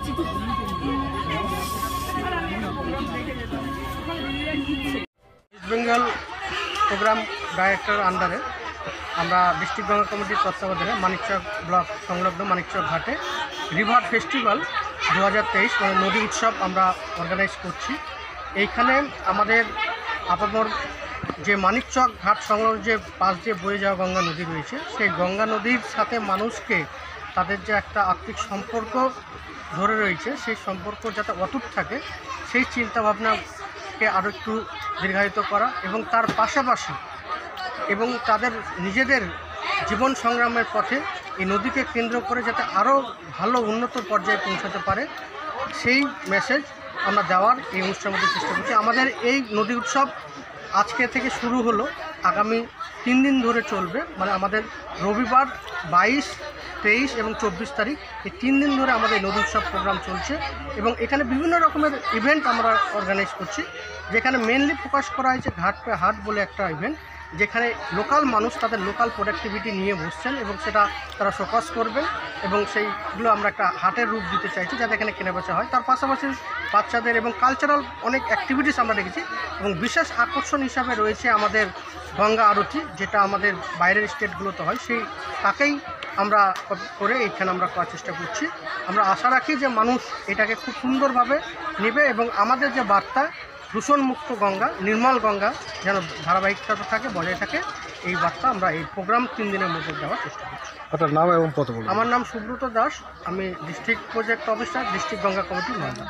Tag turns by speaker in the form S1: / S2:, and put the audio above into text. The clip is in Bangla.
S1: ইস্ট বেঙ্গল প্রোগ্রাম ডাইরেক্টর আন্ডারে আমরা ডিস্ট্রিক্ট গঙ্গা কমিটির তত্ত্বাবধানে মানিকচক ব্লক সংলগ্ন মানিকচক ঘাটে রিভার ফেস্টিভ্যাল 2023 মানে নদী উৎসব আমরা অর্গানাইজ করছি। এইখানে আমাদের আপামর যে মানিকচক ঘাট সংলগ্ন যে পাশ দিয়ে বয়ে যাওয়া গঙ্গা নদী রয়েছে, সেই গঙ্গা নদীর সাথে মানুষকে তাদের যে একটা আত্মিক সম্পর্ক ধরে রয়েছে, সেই সম্পর্ক যাতে অটুট থাকে সেই চিন্তাভাবনাকে আরও একটু দীর্ঘায়িত করা এবং তার পাশাপাশি এবং তাদের নিজেদের জীবন সংগ্রামের পথে এই নদীকে কেন্দ্র করে যাতে আরও ভালো উন্নত পর্যায়ে পৌঁছাতে পারে সেই মেসেজ আমরা দেওয়ার এই অনুষ্ঠানের মধ্যে চেষ্টা করছি। আমাদের এই নদী উৎসব আজকে থেকে শুরু হলো, আগামী 3 দিন ধরে চলবে। মানে আমাদের রবিবার 22, 23 এবং 24 তারিখ এই 3 দিন ধরে আমাদের নদী উৎসব প্রোগ্রাম চলছে এবং এখানে বিভিন্ন রকমের ইভেন্ট আমরা অর্গানাইজ করছি, যেখানে মেনলি ফোকাস করা হয়েছে ঘাট পে হাট বলে একটা ইভেন্ট, যেখানে লোকাল মানুষ তাদের লোকাল প্রোডাক্টিভিটি নিয়ে বসছেন এবং সেটা তারা শোকস করবেন এবং সেইগুলো আমরা একটা হাটের রূপ দিতে চাইছি যাতে এখানে কেনাবেচা হয়। তার পাশাপাশি বাচ্চাদের এবং কালচারাল অনেক অ্যাক্টিভিটিস আমরা রেখেছি এবং বিশেষ আকর্ষণ হিসাবে রয়েছে আমাদের গঙ্গা আরতি, যেটা আমাদের বাইরের স্টেটগুলোতে হয়, সেই তাকেই আমরা করে এইখানে আমরা করার চেষ্টা করছি। আমরা আশা রাখি যে মানুষ এটাকে খুব সুন্দরভাবে নেবে এবং আমাদের যে বার্তা দূষণমুক্ত গঙ্গা, নির্মল গঙ্গা যেন ধারাবাহিকতা থাকে, বজায় থাকে, এই বার্তা আমরা এই প্রোগ্রাম 3 দিনের মধ্যে দেওয়ার চেষ্টা করছি।
S2: আপনার নাম এবং কত?
S1: আমার নাম সুব্রত দাস, আমি district project officer, district Ganga committee Malda.